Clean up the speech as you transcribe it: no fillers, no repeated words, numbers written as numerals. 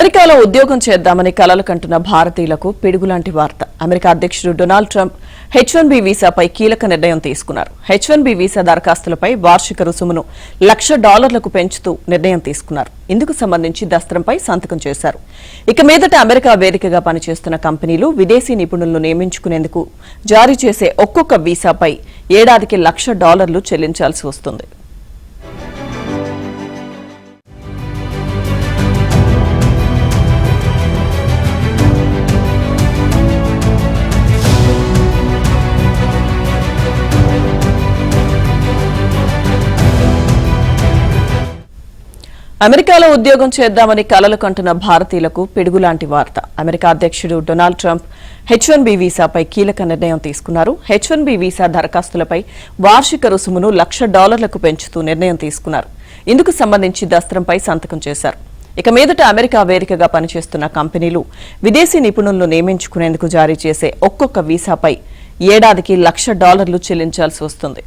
అమెరికాలో ఉద్యోగం చేద్దామని కలలు కంటున్న భారతీయులకు పిడుగులాంటి వార్త. అమెరికా అధ్యక్షుడు డొనాల్డ్ ట్రంప్ H1B వీసాపై కీలక నిర్ణయం తీసుకున్నారు. H1B వీసా దరఖాస్తులపై వార్షిక రుసుమును $1,00,000లకు పెంచుతూ నిర్ణయం తీసుకున్నారు. ఇందుకు సంబంధించి దస్త్రంపై సంతకం చేశారు. ఇక మీదట అమెరికా వేదికగా పనిచేస్తున్న కంపెనీలు విదేశీ నిపుణులను నియమించుకునేందుకు జారీ చేసే ఒక్కొక్క వీసాపై ఏడాదికి $1,00,000 చెల్లించాల్సి వస్తుంది. అమెరికాలో ఉద్యోగం చేద్దామని కలలు కంటున్న భారతీయులకు పిడుగులాంటి వార్త. అమెరికా అధ్యక్షుడు డొనాల్డ్ ట్రంప్ H1B వీసాపై కీలక నిర్ణయం తీసుకున్నారు. H1B వీసా దరఖాస్తులపై వార్షిక రుసుమును $1,00,000లకు పెంచుతూ నిర్ణయం తీసుకున్నారు. ఇందుకు సంబంధించి దస్త్రంపై సంతకం చేశారు. ఇక మీదట అమెరికా వేదికగా పనిచేస్తున్న కంపెనీలు విదేశీ నిపుణులను నియమించుకునేందుకు జారీ చేసే ఒక్కొక్క వీసాపై ఏడాదికి $1,00,000 చెల్లించాల్సి వస్తుంది.